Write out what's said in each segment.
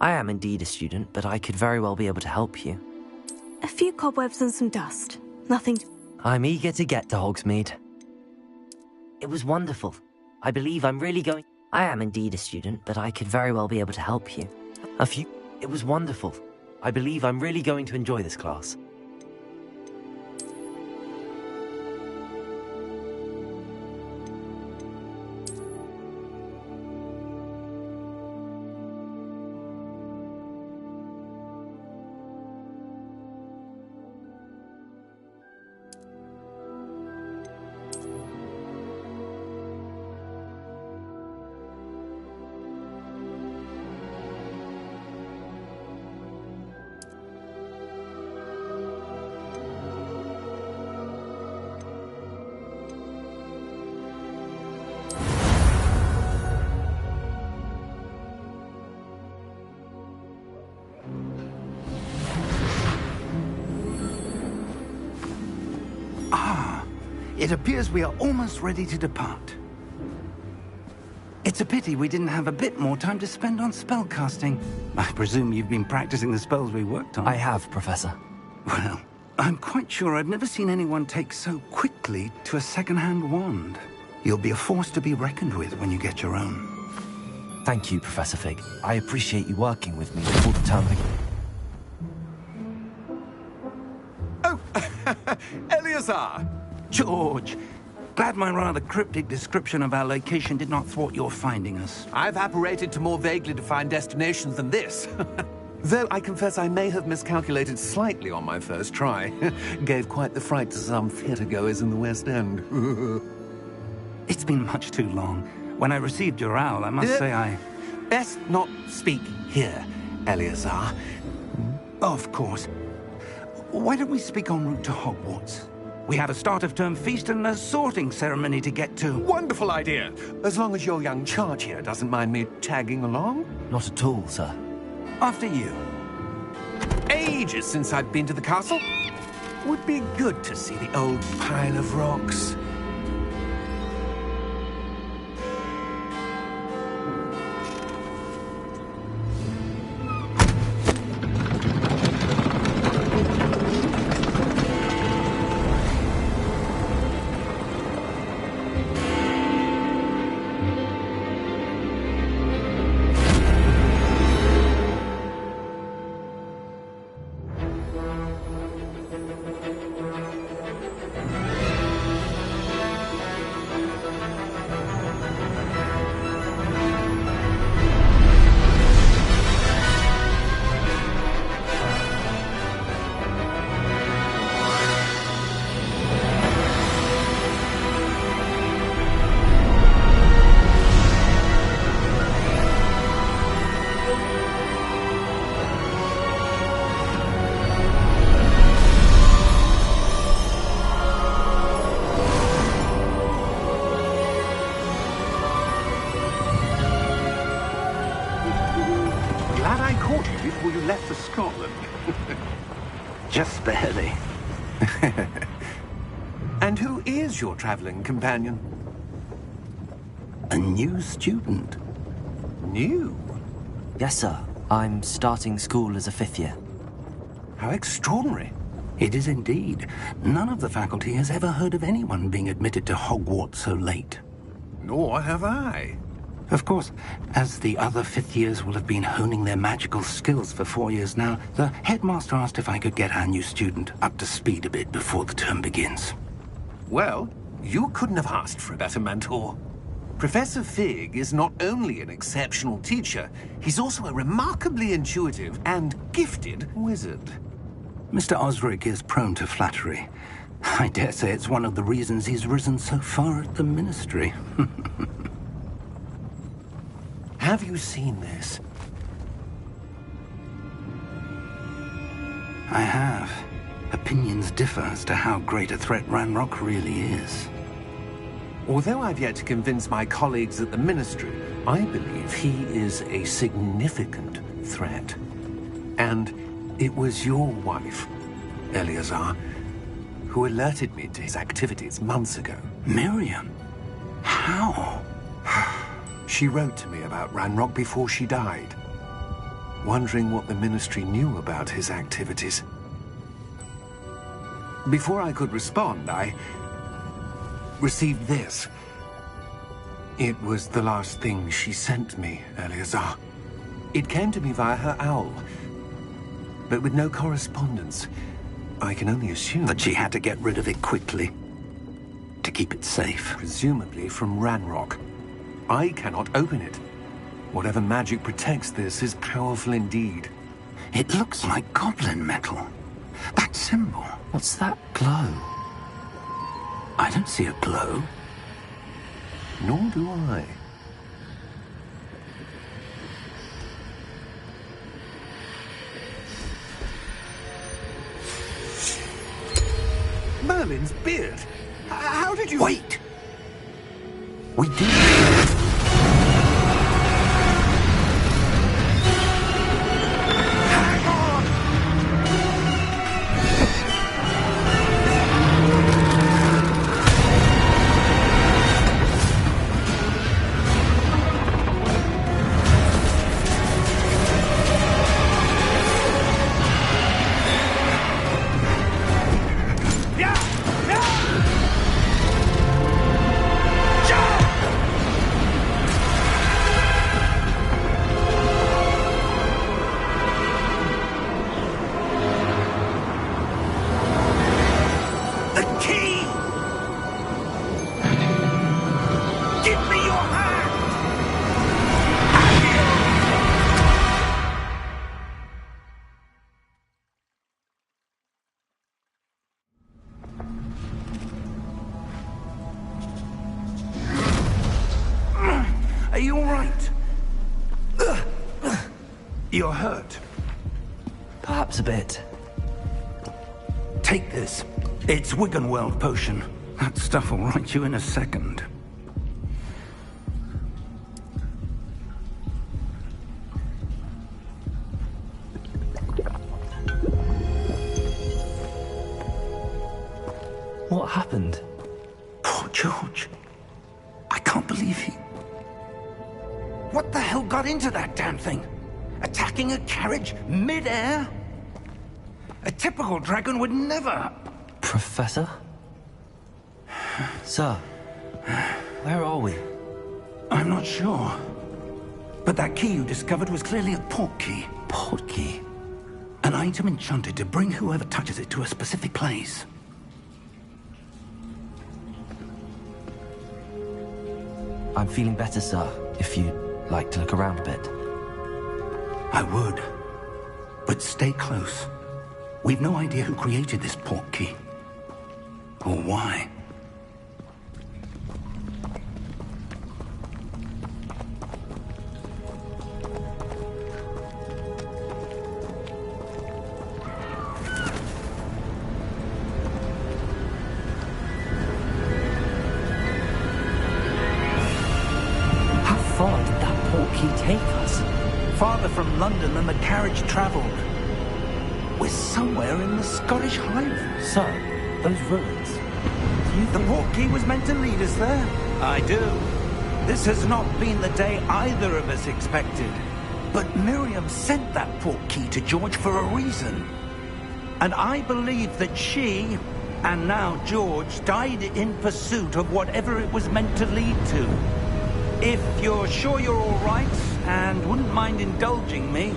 I am indeed a student, but I could very well be able to help you. A few cobwebs and some dust. Nothing to... I'm eager to get to Hogsmeade. It was wonderful. I believe I'm really going... I am indeed a student, but I could very well be able to help you. It was wonderful. I believe I'm really going to enjoy this class. It appears we are almost ready to depart. It's a pity we didn't have a bit more time to spend on spellcasting. I presume you've been practicing the spells we worked on. I have, Professor. Well, I'm quite sure I've never seen anyone take so quickly to a second-hand wand. You'll be a force to be reckoned with when you get your own. Thank you, Professor Fig. I appreciate you working with me before the term begins. Oh, Eleazar! George, glad my rather cryptic description of our location did not thwart your finding us. I've apparated to more vaguely defined destinations than this. Though I confess I may have miscalculated slightly on my first try. Gave quite the fright to some theatre-goers in the West End. It's been much too long. When I received your owl, I must say I... Best not speak here, Eleazar. Of course. Why don't we speak en route to Hogwarts? We have a start-of-term feast and a sorting ceremony to get to. Wonderful idea! As long as your young charge here doesn't mind me tagging along. Not at all, sir. After you. Ages since I've been to the castle. Would be good to see the old pile of rocks. Before you left for Scotland. Just barely. And who is your traveling companion? A new student. New? Yes, sir. I'm starting school as a 5th year. How extraordinary. It is indeed. None of the faculty has ever heard of anyone being admitted to Hogwarts so late. Nor have I. Of course, as the other 5th years will have been honing their magical skills for 4 years now, the headmaster asked if I could get our new student up to speed a bit before the term begins. Well, you couldn't have asked for a better mentor. Professor Fig is not only an exceptional teacher, he's also a remarkably intuitive and gifted wizard. Mr. Osric is prone to flattery. I dare say it's one of the reasons he's risen so far at the Ministry. Have you seen this? I have. Opinions differ as to how great a threat Ranrock really is. Although I've yet to convince my colleagues at the Ministry, I believe he is a significant threat. And it was your wife, Eleazar, who alerted me to his activities months ago. Miriam? How? She wrote to me about Ranrock before she died. wondering what the Ministry knew about his activities. Before I could respond, I received this. It was the last thing she sent me, Eleazar. It came to me via her owl, but with no correspondence. I can only assume That she had to get rid of it quickly to keep it safe. presumably from Ranrock. I cannot open it. Whatever magic protects this is powerful indeed. It looks like goblin metal. That symbol. What's that glow? I don't see a glow. Nor do I. Merlin's beard! How did you... Wait! We did. Are you all right? You're hurt. Perhaps a bit. Take this. It's Wiggenweld potion. That stuff will right you in a second. What happened? Poor George. I can't believe he... What the hell got into that damn thing? Attacking a carriage mid-air? A typical dragon would never... Professor? Sir, where are we? I'm not sure. But that key you discovered was clearly a portkey. Portkey? An item enchanted to bring whoever touches it to a specific place. I'm feeling better, sir, if you'd like to look around a bit. I would. But stay close. We've no idea who created this portkey. Or why. How far did that portkey take us? Farther from London than the carriage traveled. We're somewhere in the Scottish Highlands. Sir, those ruins. Do you The think... portkey was meant to lead us there? I do. This has not been the day either of us expected. But Miriam sent that portkey to George for a reason. And I believe that she, and now George, died in pursuit of whatever it was meant to lead to. If you're sure you're all right, and wouldn't mind indulging me,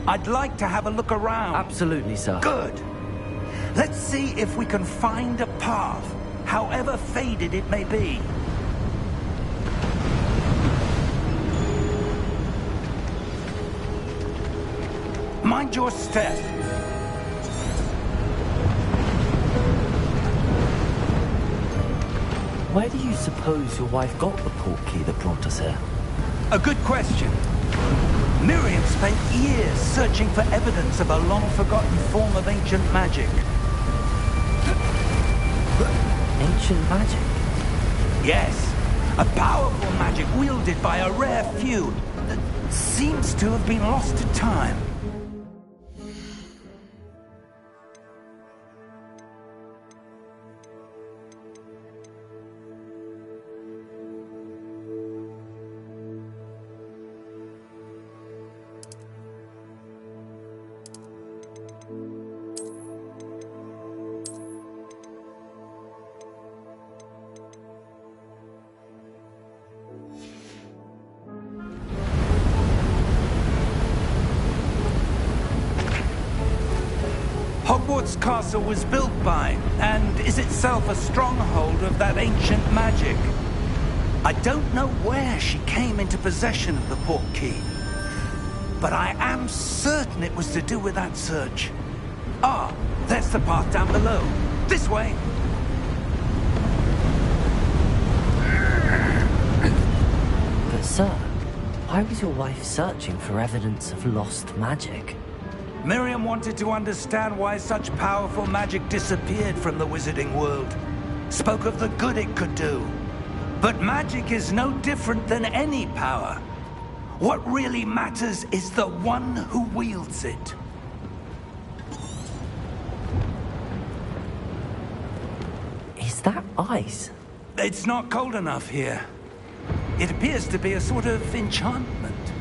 I'd like to have a look around. Absolutely, sir. Good. Let's see if we can find a path, however faded it may be. Mind your step. Where do you suppose your wife got the portkey that brought us here? A good question. Miriam spent years searching for evidence of a long-forgotten form of ancient magic. Ancient magic? Yes, a powerful magic wielded by a rare few that seems to have been lost to time. Hogwarts Castle was built by, and is itself a stronghold of that ancient magic. I don't know where she came into possession of the Portkey, but I am certain it was to do with that search. Ah, there's the path down below. This way! But sir, why was your wife searching for evidence of lost magic? Miriam wanted to understand why such powerful magic disappeared from the wizarding world. Spoke of the good it could do. But magic is no different than any power. What really matters is the one who wields it. Is that ice? It's not cold enough here. It appears to be a sort of enchantment.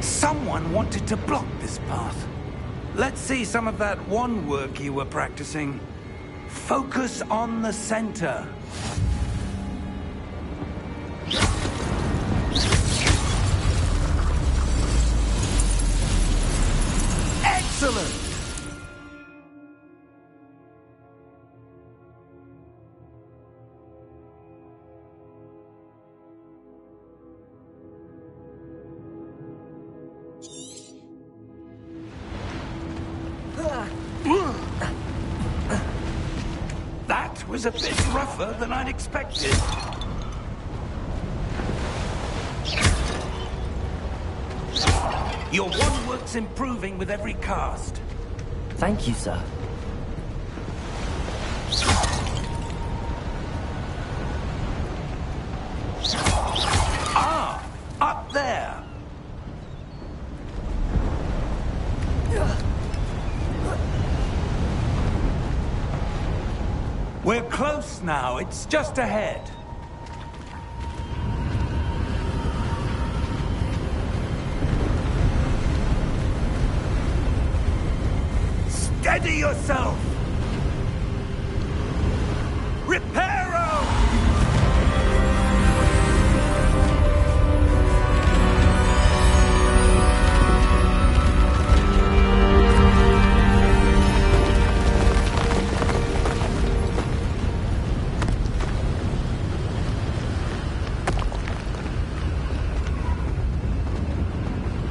Someone wanted to block this path. Let's see some of that wand work you were practicing. Focus on the center. Excellent! That was a bit rougher than I'd expected. Your wand work's improving with every cast. Thank you, sir. Ah! Up there! We're close now. It's just ahead. Steady yourself! Reparo!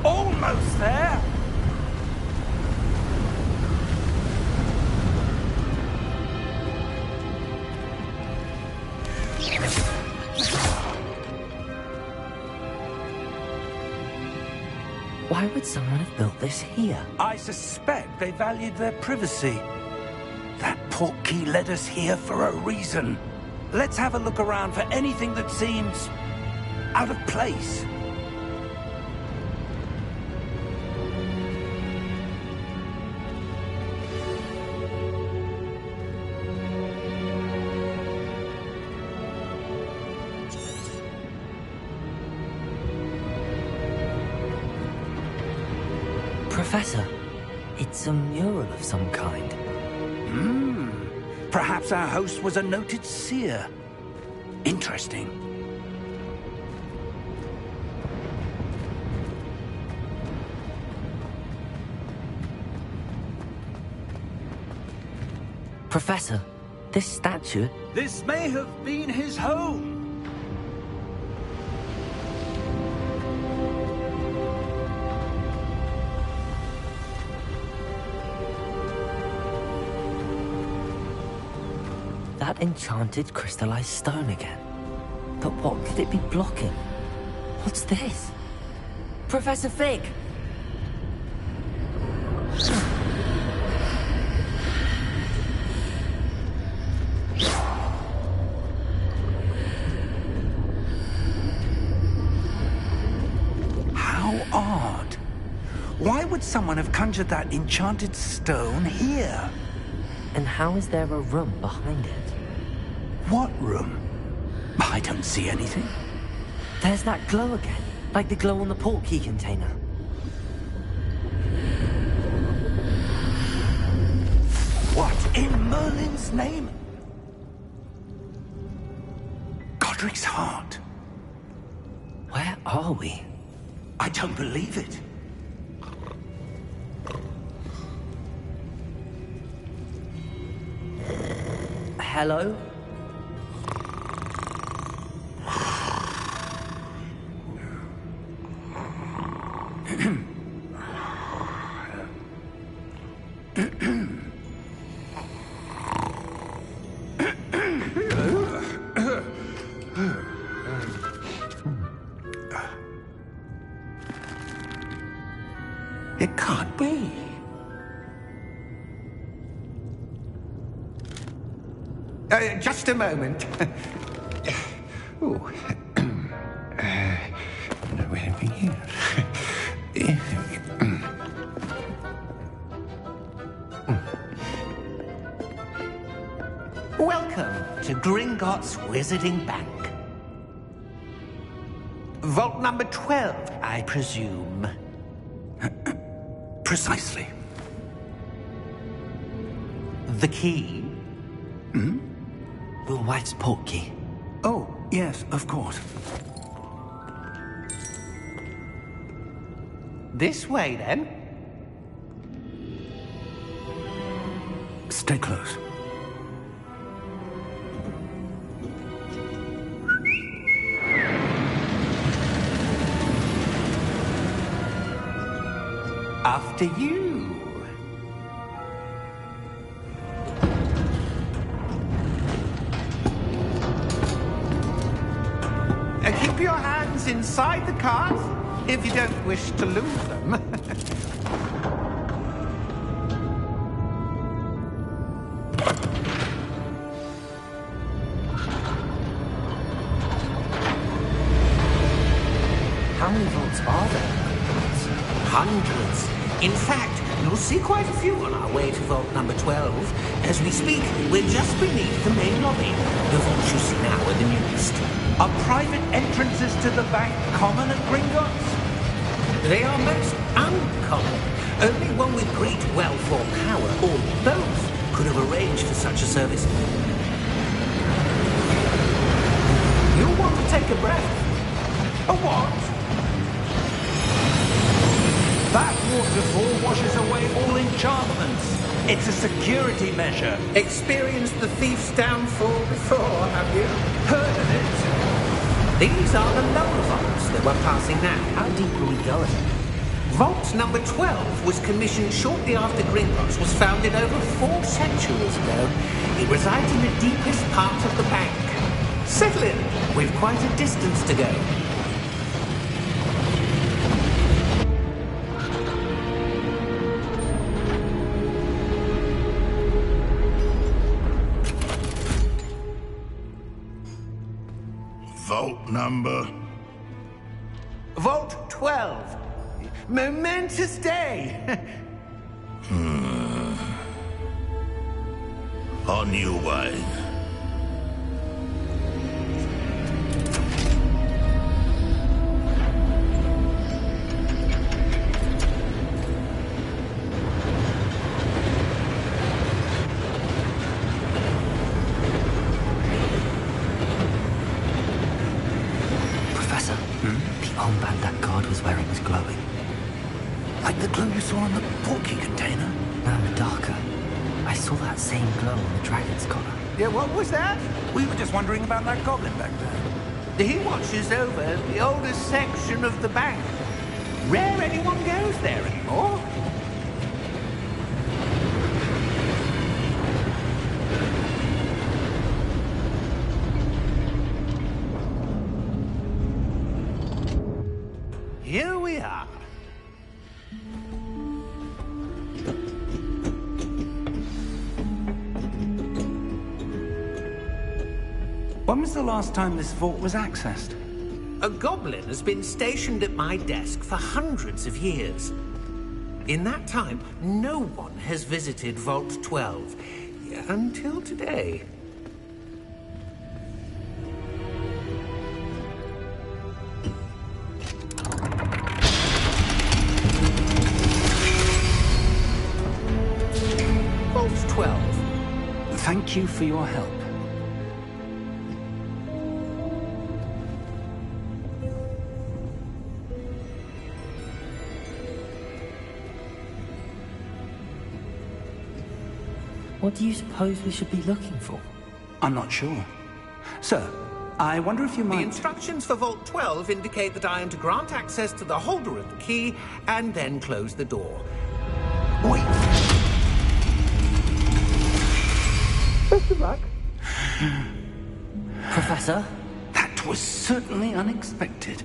Almost there! Why would someone have built this here? I suspect they valued their privacy. That Portkey led us here for a reason. Let's have a look around for anything that seems out of place. Professor, it's a mural of some kind. Perhaps our host was a noted seer. Interesting. Professor, this statue... This may have been his home. That enchanted crystallized stone again. But what could it be blocking? What's this? Professor Fig! How odd. Why would someone have conjured that enchanted stone here? And how is there a room behind it? What room? I don't see anything. There's that glow again, like the glow on the Portkey container. What in Merlin's name? Godric's heart. Where are we? I don't believe it. hello? It can't be. Just a moment. Ooh. Anything here? Welcome to Gringotts Wizarding Bank. Vault number 12, I presume. Precisely. The key? Your wife's portkey. Oh, yes, of course. This way, then. Stay close. After you. Keep your hands inside the cart if you don't wish to lose them. How many vaults are there? Hundreds. In fact, you'll see quite a few on our way to vault number 12. As we speak, we're just beneath the main lobby. The vaults you see now are the newest. Are private entrances to the bank common at Gringotts? They are most uncommon. Only one with great wealth or power, or both, could have arranged for such a service. You'll want to take a breath. A what? That waterfall washes away all enchantments. It's a security measure. Experienced the thief's downfall before, have you? Heard of it? These are the lower vaults that we're passing now. How deep are we going? Vault number 12 was commissioned shortly after Gringotts was founded over 4 centuries ago. It resides in the deepest part of the bank. Settle in. We've quite a distance to go. Vault number? Vault 12. Momentous day. On your way. armband that guard was wearing was glowing. Like the glow you saw on the Portkey container? No, darker. I saw that same glow on the dragon's collar. Yeah, what was that? We were just wondering about that goblin back there. He watches over the oldest section of the bank. Rare anyone goes there anymore. Here we are. When was the last time this vault was accessed? A goblin has been stationed at my desk for hundreds of years. In that time, no one has visited Vault 12. Until today. Vault 12. Thank you for your help. What do you suppose we should be looking for? I'm not sure. Sir, I wonder if you The might... instructions for Vault 12 indicate that I am to grant access to the holder of the key and then close the door. Wait! Best of luck. Professor? That was certainly unexpected.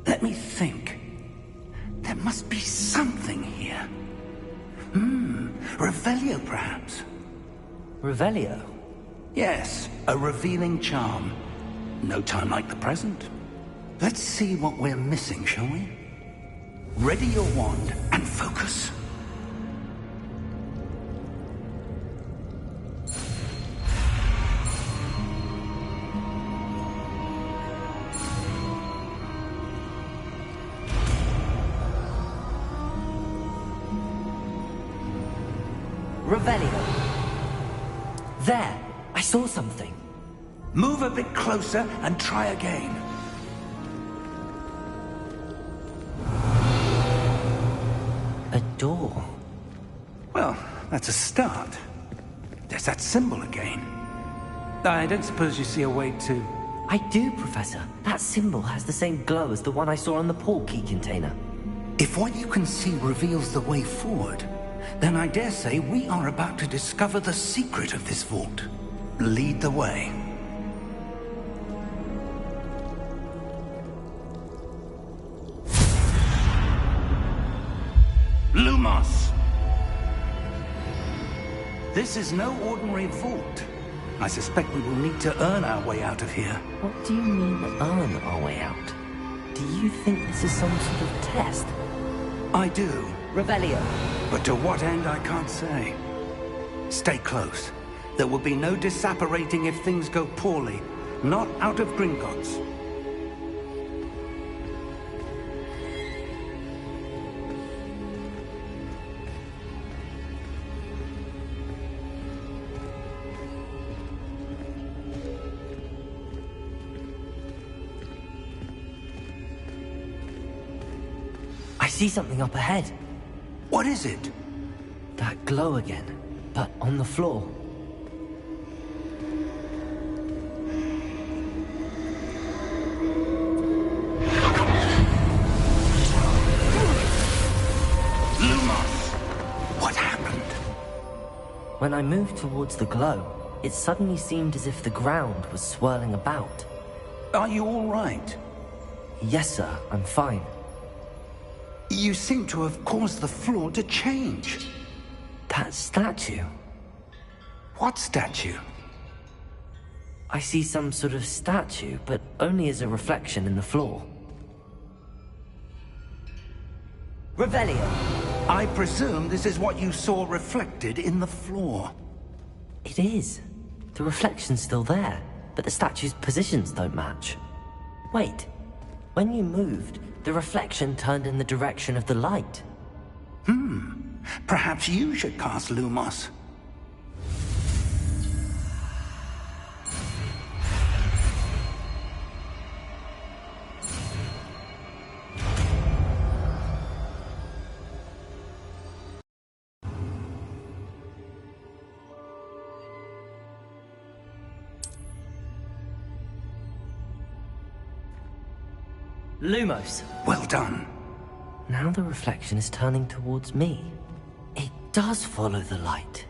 Let me think. There must be something here. Revelio, perhaps. Revelio? Yes, a revealing charm. No time like the present. Let's see what we're missing, shall we? Ready your wand and focus. Revelio. There! I saw something. Move a bit closer and try again. A door. Well, that's a start. There's that symbol again. I don't suppose you see a way to... I do, Professor. That symbol has the same glow as the one I saw on the Portkey container. If what you can see reveals the way forward, then I dare say we are about to discover the secret of this vault. Lead the way. Lumos! This is no ordinary vault. I suspect we will need to earn our way out of here. What do you mean, earn our way out? Do you think this is some sort of test? I do, Revelio. but to what end I can't say. Stay close. There will be no disapparating if things go poorly. Not out of Gringotts. I see something up ahead. What is it? That glow again, but on the floor. Lumos! What happened? When I moved towards the glow, it suddenly seemed as if the ground was swirling about. Are you all right? Yes, sir, I'm fine. You seem to have caused the floor to change. That statue. What statue? I see some sort of statue, but only as a reflection in the floor. Revelio! I presume this is what you saw reflected in the floor. It is. The reflection's still there, but the statue's positions don't match. Wait. When you moved, the reflection turned in the direction of the light. Perhaps you should cast Lumos. Lumos! Well done. Now the reflection is turning towards me. It does follow the light.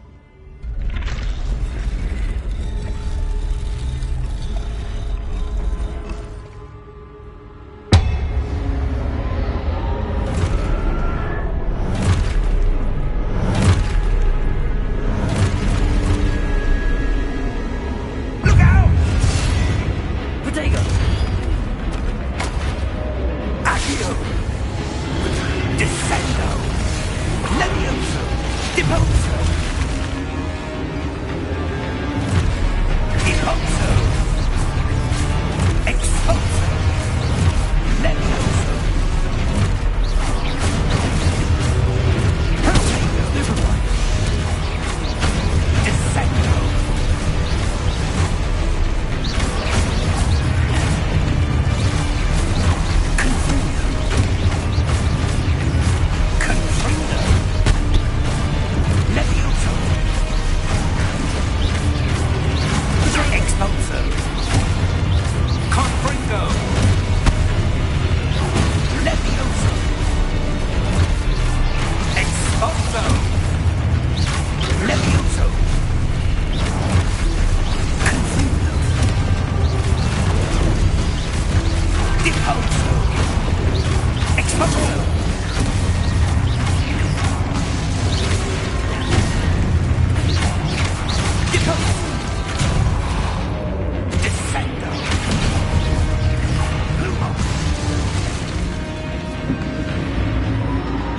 Look out! Protego! Accio! Descendo! Levioso! Deposo!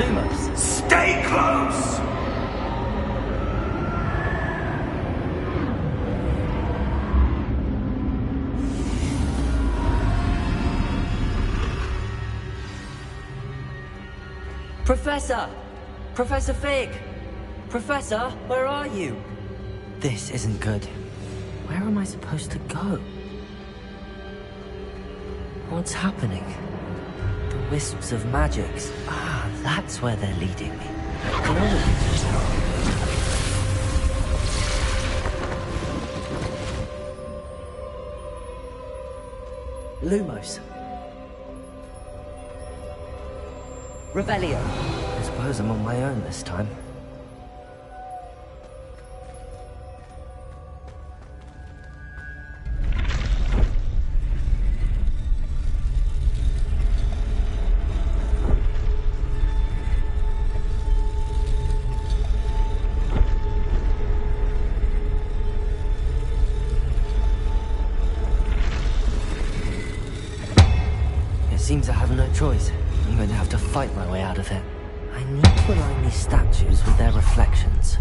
Lumos! Stay close! Professor! Professor Fig! Professor, where are you? This isn't good. Where am I supposed to go? What's happening? The wisps of magics. Ah, that's where they're leading me. Lumos. Revelio. I suppose I'm on my own this time. Seems I have no choice. I'm going to have to fight my way out of it. I need to align these statues with their reflections.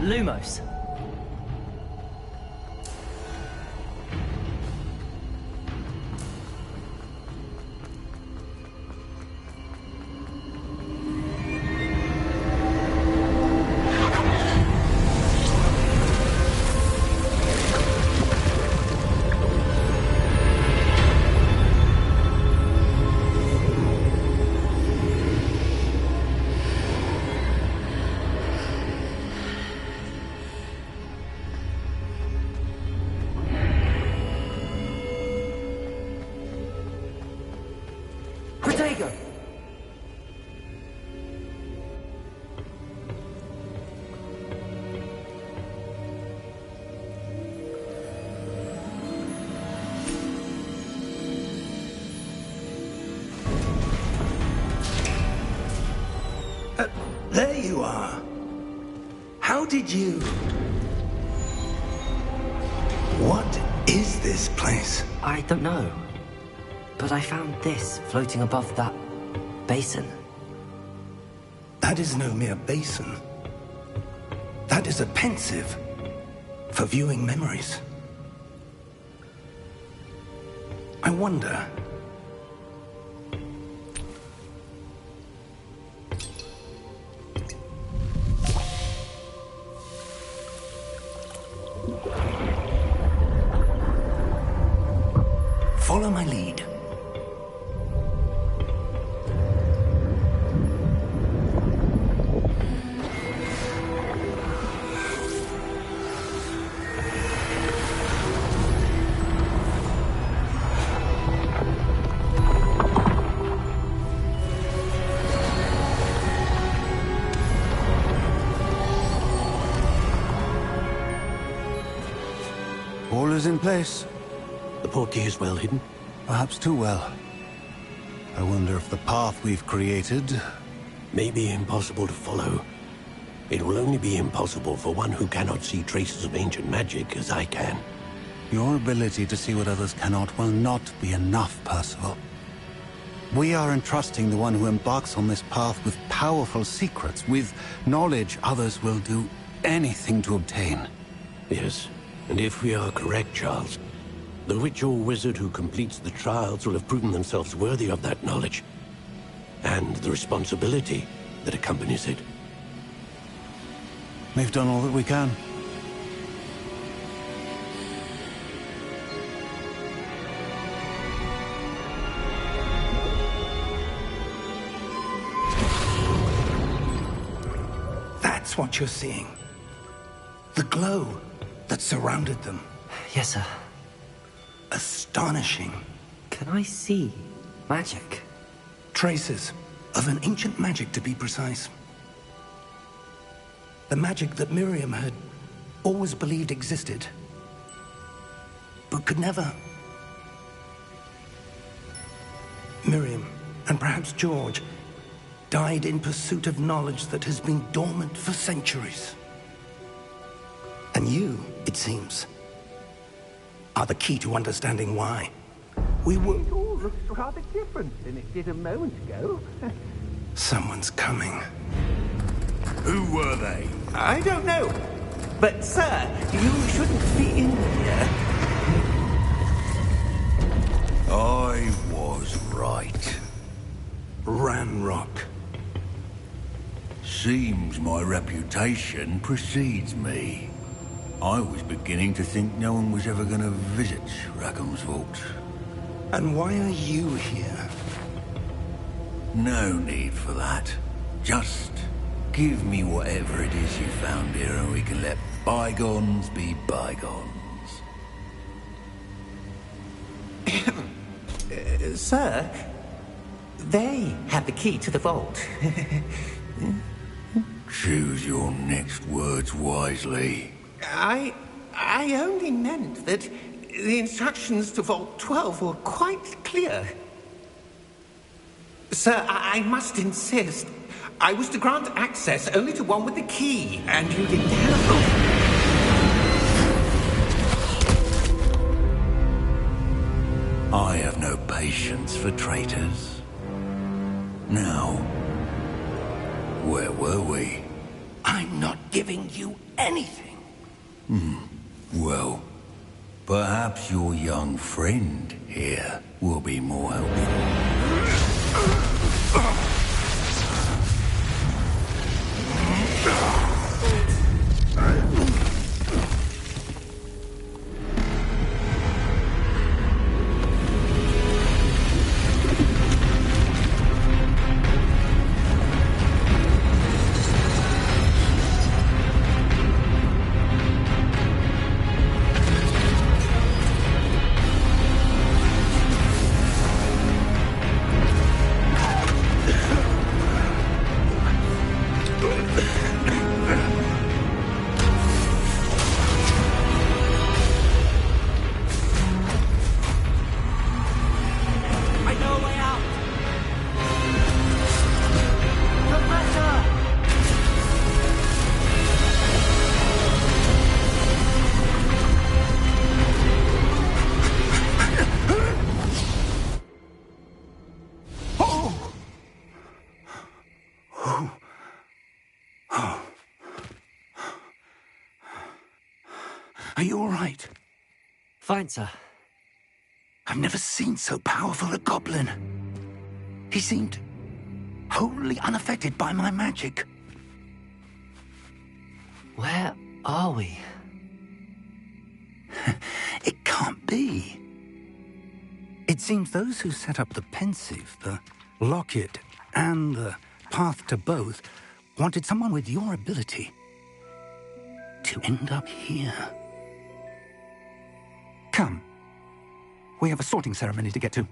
Lumos. There you are. How did you... What is this place? I don't know. But I found this floating above that basin. That is no mere basin. That is a pensive for viewing memories. I wonder... Follow my lead. All is in place. The portkey is well hidden? Perhaps too well. I wonder if the path we've created... May be impossible to follow. It will only be impossible for one who cannot see traces of ancient magic as I can. Your ability to see what others cannot will not be enough, Percival. We are entrusting the one who embarks on this path with powerful secrets, with knowledge others will do anything to obtain. Yes, and if we are correct, Charles, the witch or wizard who completes the trials will have proven themselves worthy of that knowledge, and the responsibility that accompanies it. We've done all that we can. That's what you're seeing. The glow that surrounded them. Yes, sir. Astonishing. Can I see magic? Traces of an ancient magic, to be precise. The magic that Miriam had always believed existed, but could never. Miriam, and perhaps George, died in pursuit of knowledge that has been dormant for centuries. And you, it seems, are the key to understanding why. We were... It all looks rather different than it did a moment ago. Someone's coming. Who were they? I don't know. But, sir, you shouldn't be in here. I was right. Ranrock. Seems my reputation precedes me. I was beginning to think no one was ever going to visit Rackham's vault. And why are you here? No need for that. Just give me whatever it is you found here and we can let bygones be bygones. Sir, they have the key to the vault. Choose your next words wisely. I only meant that the instructions to Vault 12 were quite clear. Sir, I must insist. I was to grant access only to one with the key, and you didn't have... I have no patience for traitors. Now, where were we? I'm not giving you anything. Well, perhaps your young friend here will be more helpful. Are you all right? Fine, sir. I've never seen so powerful a goblin. He seemed wholly unaffected by my magic. Where are we? It can't be. It seems those who set up the pensive, the locket, and the path to both wanted someone with your ability to end up here. Come. We have a sorting ceremony to get to.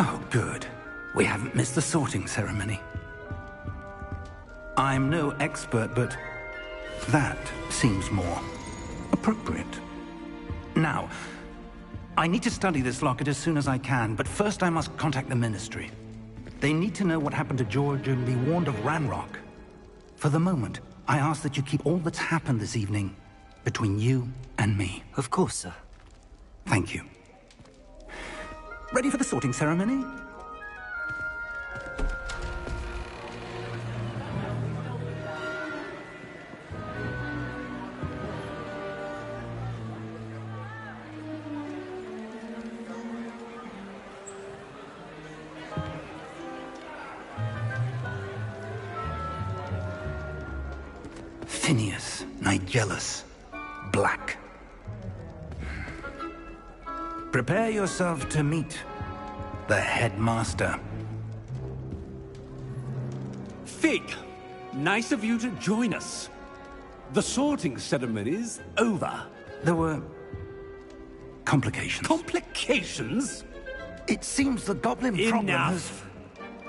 Oh, good. We haven't missed the sorting ceremony. I'm no expert, but that seems more appropriate. Now, I need to study this locket as soon as I can, but first I must contact the Ministry. They need to know what happened to George and be warned of Ranrock. For the moment, I ask that you keep all that's happened this evening between you and me. Of course, sir. Thank you. Ready for the sorting ceremony? Phineas, Nigellus, Black. Prepare yourself to meet the headmaster. Fig, nice of you to join us. The sorting ceremony's over. There were complications. Complications? It seems the goblin problem has... Enough!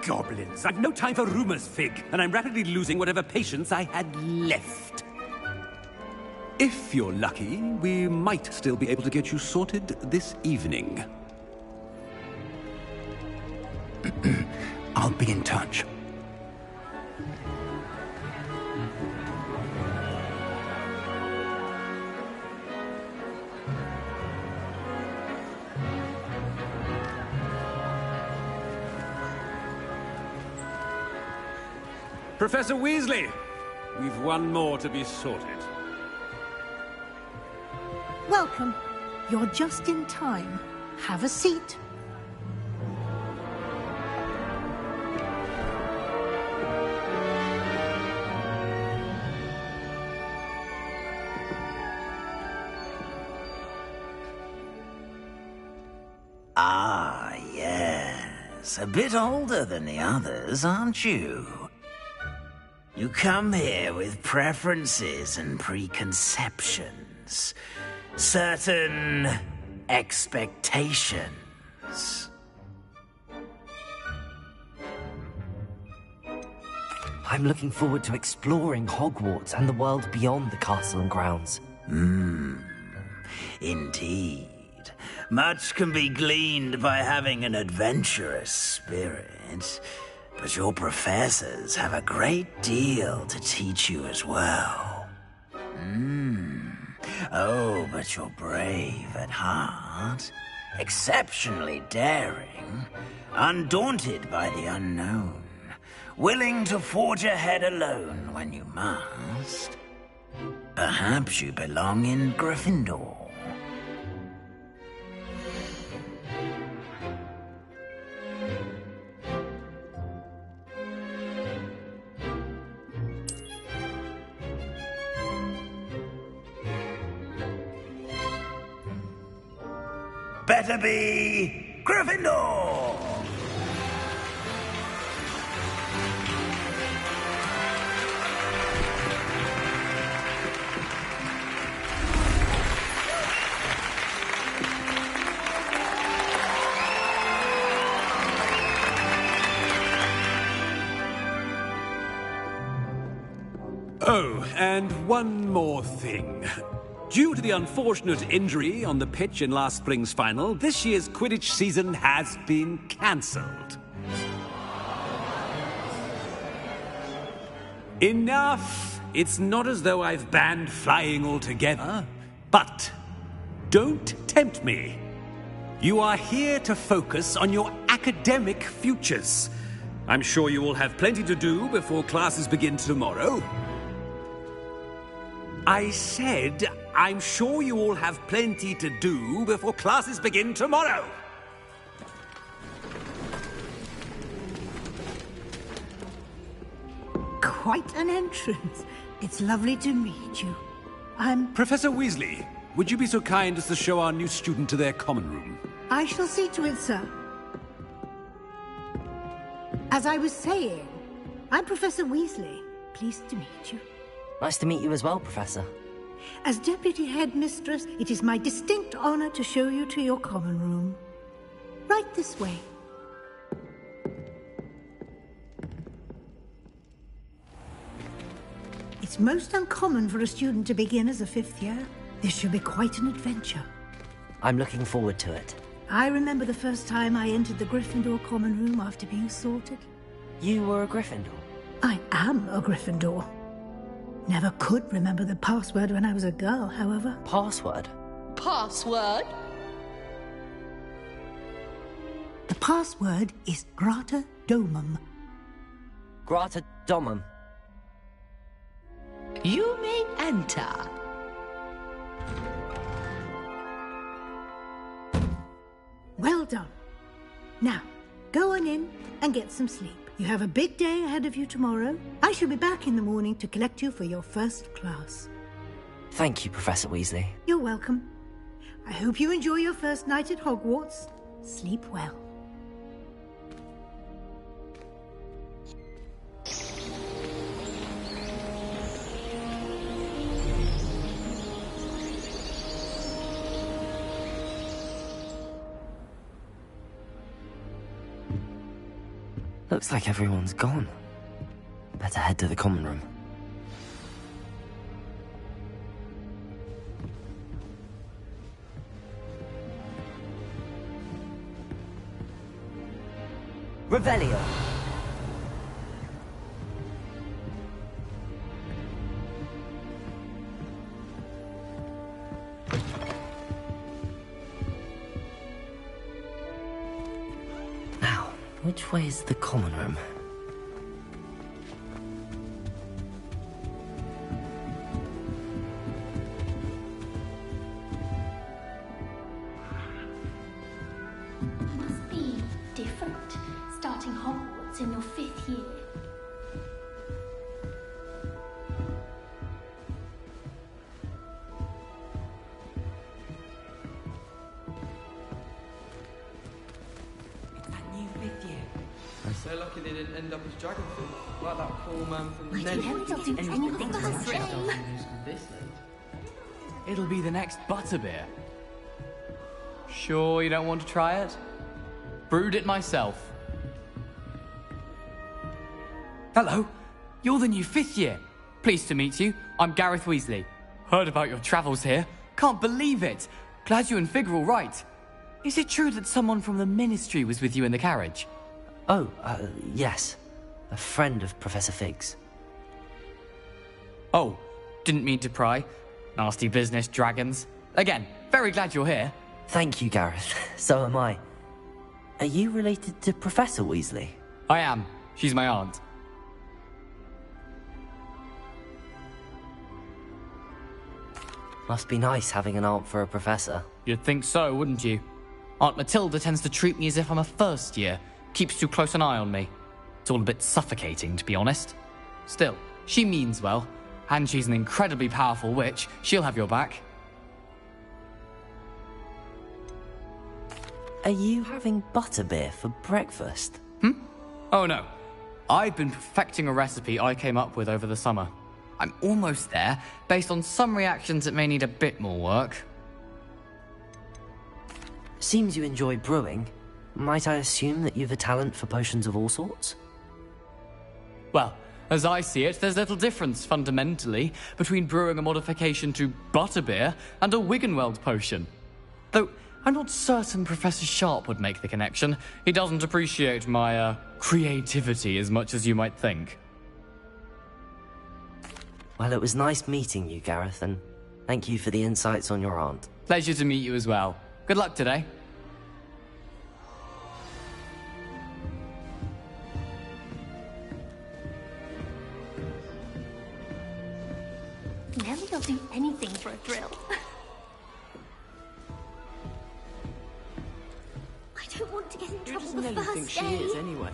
Goblins. I've no time for rumors, Fig, and I'm rapidly losing whatever patience I had left. If you're lucky, we might still be able to get you sorted this evening. I'll be in touch. Professor Weasley, we've one more to be sorted. Welcome. You're just in time. Have a seat. Ah, yes. A bit older than the others, aren't you? You come here with preferences and preconceptions. Certain expectations. I'm looking forward to exploring Hogwarts and the world beyond the castle and grounds. Indeed. Much can be gleaned by having an adventurous spirit, but your professors have a great deal to teach you as well. Oh, but you're brave at heart, exceptionally daring, undaunted by the unknown, willing to forge ahead alone when you must. Perhaps you belong in Gryffindor. Better be Gryffindor! Oh, and one more thing. Due to the unfortunate injury on the pitch in last spring's final, this year's Quidditch season has been cancelled. Enough! It's not as though I've banned flying altogether. But don't tempt me. You are here to focus on your academic futures. I'm sure you will have plenty to do before classes begin tomorrow. I said, I'm sure you all have plenty to do before classes begin tomorrow. Quite an entrance. It's lovely to meet you. I'm... Professor Weasley, would you be so kind as to show our new student to their common room? I shall see to it, sir. As I was saying, I'm Professor Weasley. Pleased to meet you. Nice to meet you as well, Professor. As Deputy Headmistress, it is my distinct honor to show you to your common room. Right this way. It's most uncommon for a student to begin as a 5th year. This should be quite an adventure. I'm looking forward to it. I remember the first time I entered the Gryffindor common room after being sorted. You were a Gryffindor? I am a Gryffindor. Never could remember the password when I was a girl, however. Password? Password? The password is Grata Domum. Grata Domum. You may enter. Well done. Now, go on in and get some sleep. You have a big day ahead of you tomorrow. I shall be back in the morning to collect you for your first class. Thank you, Professor Weasley. You're welcome. I hope you enjoy your first night at Hogwarts. Sleep well. Looks like everyone's gone. Better head to the common room. Revelio. Now, which way is the common room? Must be different, starting Hogwarts in your 5th year. It's that new 5th year. So lucky they didn't end up as dragon thieves, like that poor man from the It'll be the next butterbeer. Sure you don't want to try it? Brewed it myself. Hello, you're the new 5th year. Pleased to meet you. I'm Gareth Weasley. Heard about your travels here. Can't believe it. Glad you and Fig are all right. Is it true that someone from the Ministry was with you in the carriage? Oh, yes. A friend of Professor Fig's. Oh, didn't mean to pry. Nasty business, dragons. Again, very glad you're here. Thank you, Gareth. So am I. Are you related to Professor Weasley? I am. She's my aunt. Must be nice having an aunt for a professor. You'd think so, wouldn't you? Aunt Matilda tends to treat me as if I'm a first year. Keeps too close an eye on me. It's all a bit suffocating, to be honest. Still, she means well. And she's an incredibly powerful witch. She'll have your back. Are you having butterbeer for breakfast? Oh no. I've been perfecting a recipe I came up with over the summer. I'm almost there. Based on some reactions, it may need a bit more work. Seems you enjoy brewing. Might I assume that you've a talent for potions of all sorts? Well, as I see it, there's little difference, fundamentally, between brewing a modification to butterbeer and a Wiggenweld potion. Though, I'm not certain Professor Sharp would make the connection. He doesn't appreciate my, creativity as much as you might think. Well, it was nice meeting you, Gareth, and thank you for the insights on your aunt. Pleasure to meet you as well. Good luck today. Nellie will do anything for a thrill. I don't want to get in trouble the first day. She is anyway.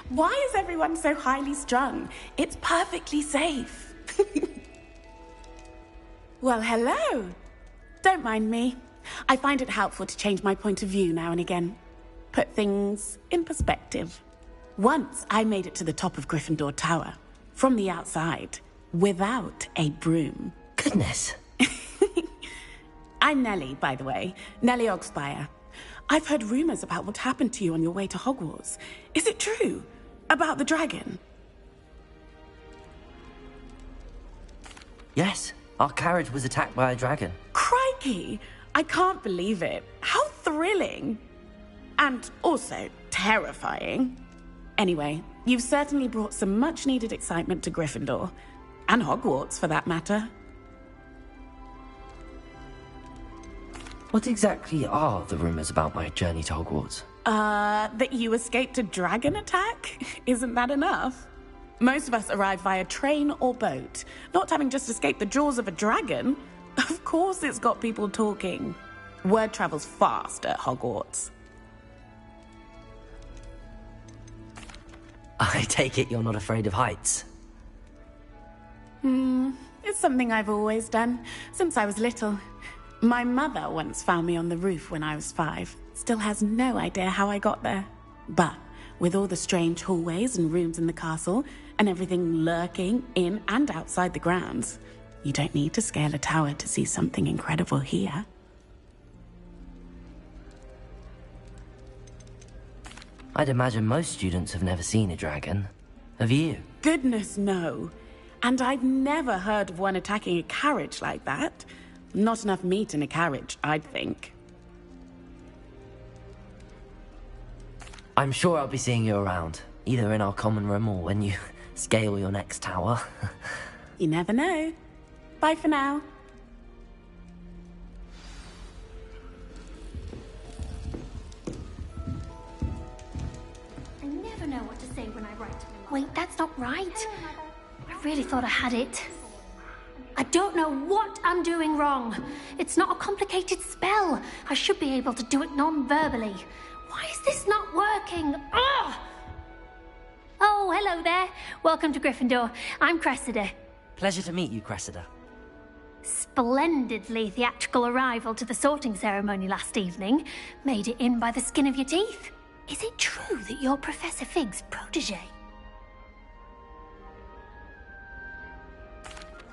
Why is everyone so highly strung? It's perfectly safe. Well, hello. Don't mind me. I find it helpful to change my point of view now and again. Put things in perspective. Once I made it to the top of Gryffindor Tower, from the outside, without a broom. Goodness. I'm Nellie, by the way. Nellie Ogspire. I've heard rumors about what happened to you on your way to Hogwarts. Is it true? About the dragon? Yes, our carriage was attacked by a dragon. Crikey! I can't believe it. How thrilling! And also terrifying. Anyway, you've certainly brought some much-needed excitement to Gryffindor. And Hogwarts, for that matter. What exactly are the rumors about my journey to Hogwarts? That you escaped a dragon attack? Isn't that enough? Most of us arrive via train or boat. Not having just escaped the jaws of a dragon. Of course it's got people talking. Word travels fast at Hogwarts. I take it you're not afraid of heights. It's something I've always done, since I was little. My mother once found me on the roof when I was 5. Still has no idea how I got there. But with all the strange hallways and rooms in the castle, and everything lurking in and outside the grounds, you don't need to scale a tower to see something incredible here. I'd imagine most students have never seen a dragon. Have you? Goodness, no. And I've never heard of one attacking a carriage like that. Not enough meat in a carriage, I'd think. I'm sure I'll be seeing you around, either in our common room or when you scale your next tower. You never know. Bye for now. I never know what to say when I write. Wait, that's not right. I really thought I had it. I don't know what I'm doing wrong. It's not a complicated spell. I should be able to do it non-verbally. Why is this not working? Ugh! Oh, hello there. Welcome to Gryffindor. I'm Cressida. Pleasure to meet you, Cressida. Splendidly theatrical arrival to the sorting ceremony last evening. Made it in by the skin of your teeth. Is it true that you're Professor Fig's protege?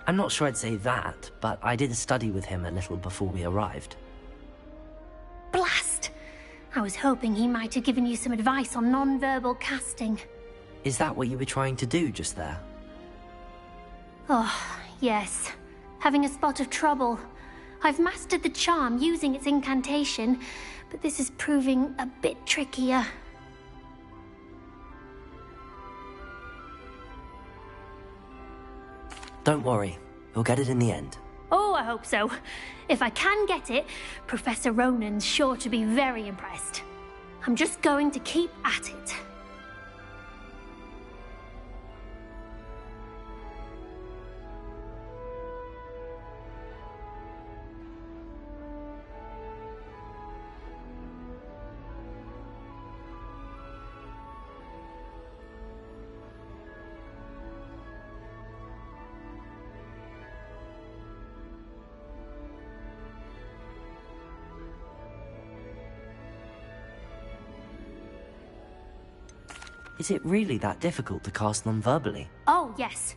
I'm not sure I'd say that, but I did study with him a little before we arrived. Blast! I was hoping he might have given you some advice on non-verbal casting. Is that what you were trying to do just there? Oh, yes. Having a spot of trouble. I've mastered the charm using its incantation, but this is proving a bit trickier. Don't worry, you'll get it in the end. Oh, I hope so. If I can get it, Professor Ronan's sure to be very impressed. I'm just going to keep at it. Is it really that difficult to cast non-verbally? Oh, yes.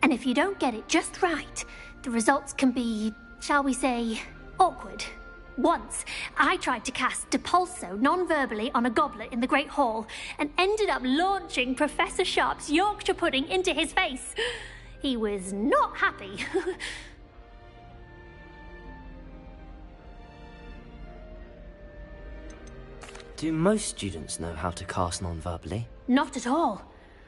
And if you don't get it just right, the results can be, shall we say, awkward. Once, I tried to cast Depulso non-verbally on a goblet in the Great Hall and ended up launching Professor Sharp's Yorkshire pudding into his face. He was not happy. Do most students know how to cast non-verbally? Not at all.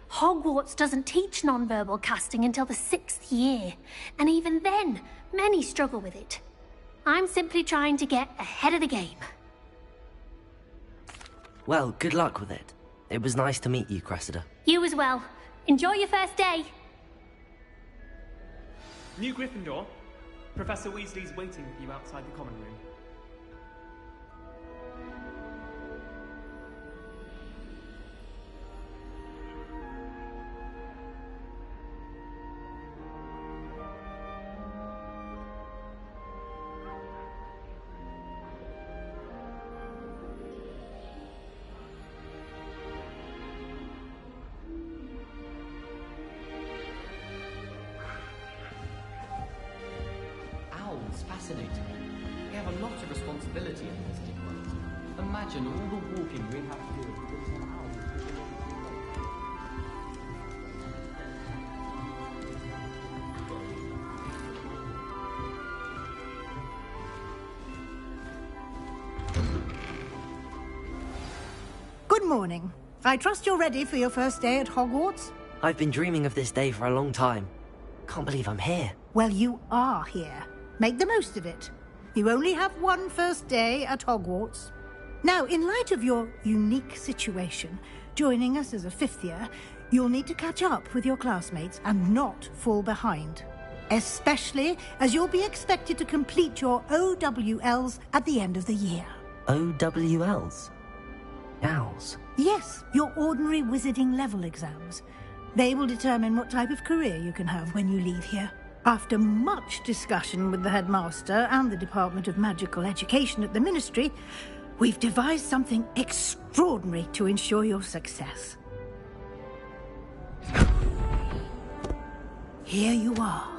Hogwarts doesn't teach non-verbal casting until the 6th year, and even then, many struggle with it. I'm simply trying to get ahead of the game. Well, good luck with it. It was nice to meet you, Cressida. You as well. Enjoy your first day. New Gryffindor. Professor Weasley's waiting for you outside the common room. Owls fascinate me. We have a lot of responsibility in this big world. Imagine all the walking we have to do with some owls. Good morning. I trust you're ready for your first day at Hogwarts? I've been dreaming of this day for a long time. Can't believe I'm here. Well, you are here. Make the most of it. You only have one first day at Hogwarts. Now, in light of your unique situation, joining us as a fifth year, you'll need to catch up with your classmates and not fall behind. Especially as you'll be expected to complete your OWLs at the end of the year. OWLs? Owls? Yes, your ordinary wizarding level exams. They will determine what type of career you can have when you leave here. After much discussion with the headmaster and the Department of Magical Education at the Ministry, we've devised something extraordinary to ensure your success. Here you are.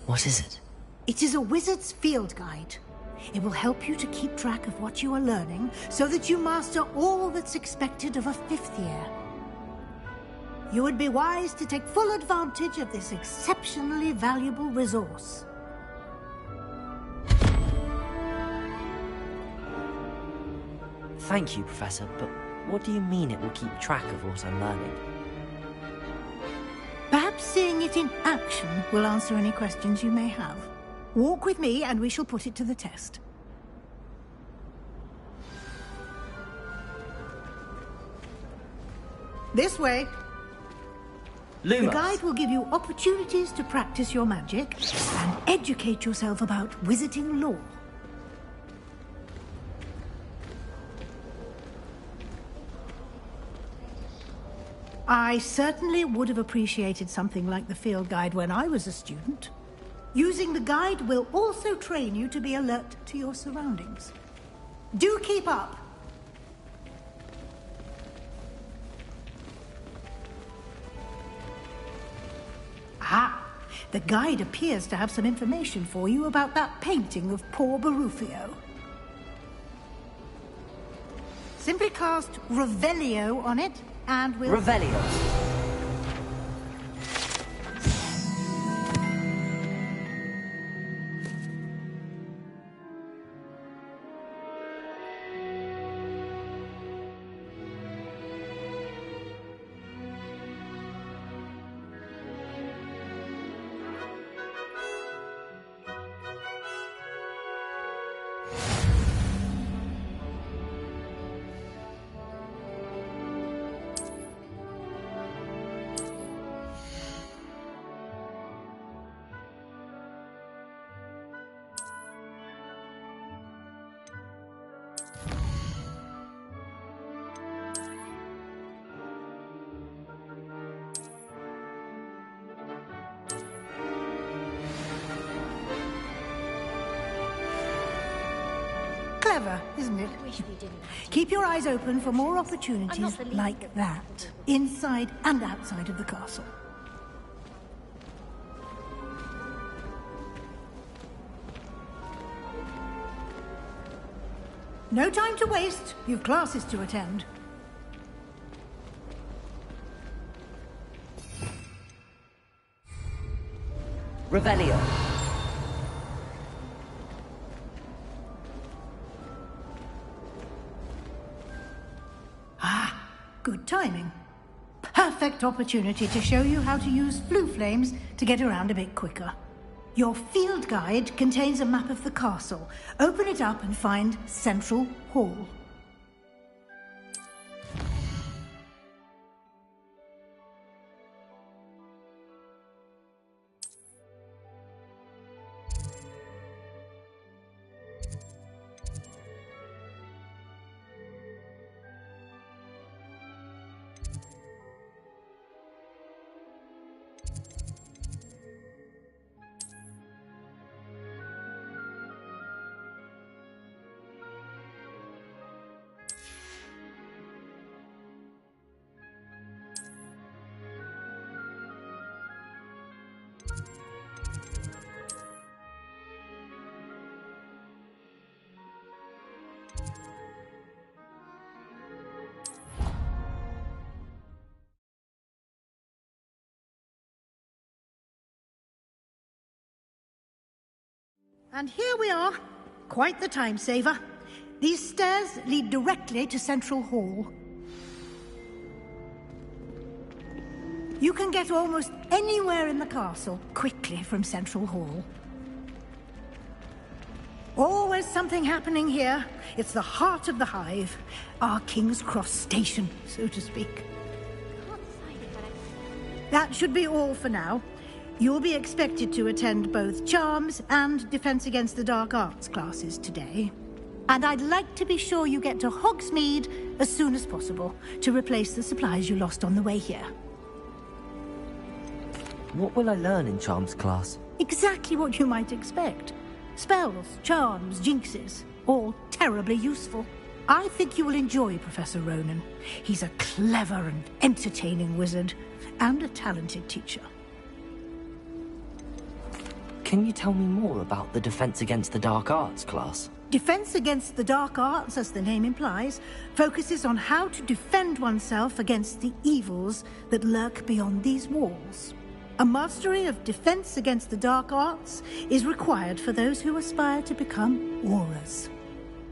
What is it? It is a wizard's field guide. It will help you to keep track of what you are learning so that you master all that's expected of a fifth year. You would be wise to take full advantage of this exceptionally valuable resource. Thank you, Professor, but what do you mean it will keep track of what I'm learning? Perhaps seeing it in action will answer any questions you may have. Walk with me and we shall put it to the test. This way. Lumos. The guide will give you opportunities to practice your magic and educate yourself about wizarding lore. I certainly would have appreciated something like the field guide when I was a student. Using the guide will also train you to be alert to your surroundings. Do keep up! Ah, the guide appears to have some information for you about that painting of poor Barufio. Simply cast Revelio on it, and we'll... Revelio. Clever, isn't it? Keep your eyes open for more opportunities like that, inside and outside of the castle. No time to waste. You've classes to attend. Revelio. Ah, good timing. Perfect opportunity to show you how to use flue flames to get around a bit quicker. Your field guide contains a map of the castle. Open it up and find Central Hall. And here we are. Quite the time saver. These stairs lead directly to Central Hall. You can get almost anywhere in the castle quickly from Central Hall. Always something happening here. It's the heart of the hive. Our King's Cross station, so to speak. That should be all for now. You'll be expected to attend both Charms and Defense Against the Dark Arts classes today. And I'd like to be sure you get to Hogsmeade as soon as possible to replace the supplies you lost on the way here. What will I learn in Charms class? Exactly what you might expect. Spells, charms, jinxes, all terribly useful. I think you will enjoy Professor Ronan. He's a clever and entertaining wizard, and a talented teacher. Can you tell me more about the Defense Against the Dark Arts class? Defense Against the Dark Arts, as the name implies, focuses on how to defend oneself against the evils that lurk beyond these walls. A mastery of Defense Against the Dark Arts is required for those who aspire to become Aurors.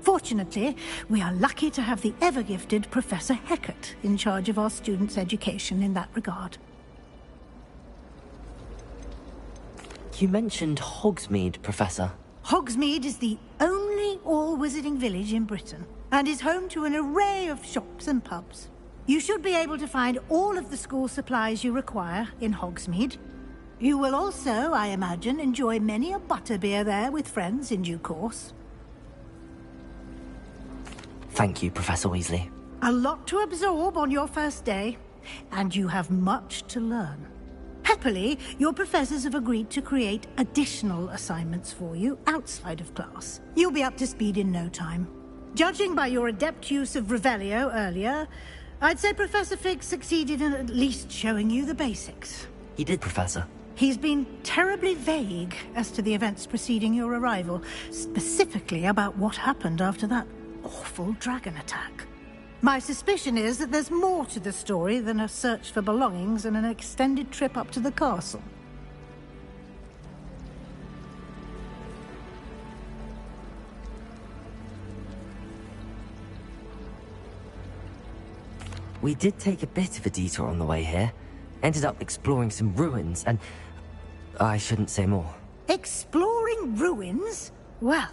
Fortunately, we are lucky to have the ever-gifted Professor Hecat in charge of our students' education in that regard. You mentioned Hogsmeade, Professor. Hogsmeade is the only all-wizarding village in Britain, and is home to an array of shops and pubs. You should be able to find all of the school supplies you require in Hogsmeade. You will also, I imagine, enjoy many a butterbeer there with friends in due course. Thank you, Professor Weasley. A lot to absorb on your first day, and you have much to learn. Happily, your professors have agreed to create additional assignments for you outside of class. You'll be up to speed in no time. Judging by your adept use of Revelio earlier, I'd say Professor Fig succeeded in at least showing you the basics. He did, Professor. He's been terribly vague as to the events preceding your arrival, specifically about what happened after that awful dragon attack. My suspicion is that there's more to the story than a search for belongings and an extended trip up to the castle. We did take a bit of a detour on the way here. Ended up exploring some ruins and... I shouldn't say more. Exploring ruins? Well,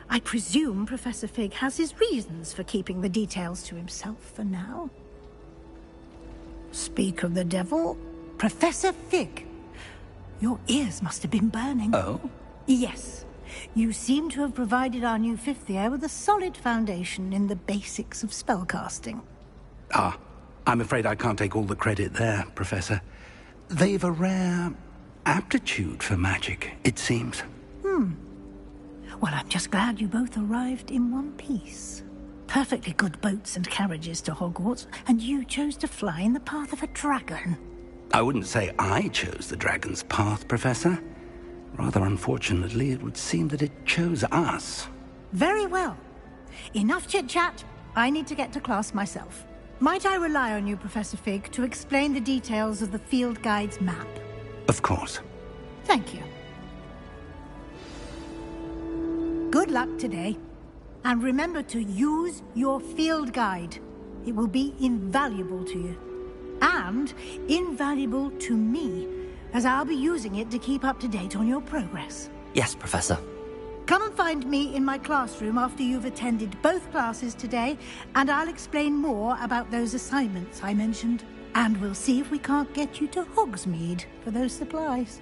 I presume Professor Fig has his reasons for keeping the details to himself for now. Speak of the devil, Professor Fig. Your ears must have been burning. Oh? Yes. You seem to have provided our new fifth year with a solid foundation in the basics of spellcasting. Ah, I'm afraid I can't take all the credit there, Professor. They've a rare aptitude for magic, it seems. Well, I'm just glad you both arrived in one piece. Perfectly good boats and carriages to Hogwarts, and you chose to fly in the path of a dragon. I wouldn't say I chose the dragon's path, Professor. Rather unfortunately, it would seem that it chose us. Very well. Enough chit-chat. I need to get to class myself. Might I rely on you, Professor Fig, to explain the details of the field guide's map? Of course. Thank you. Good luck today. And remember to use your field guide. It will be invaluable to you. And invaluable to me, as I'll be using it to keep up to date on your progress. Yes, Professor. Come and find me in my classroom after you've attended both classes today, and I'll explain more about those assignments I mentioned. And we'll see if we can't get you to Hogsmeade for those supplies.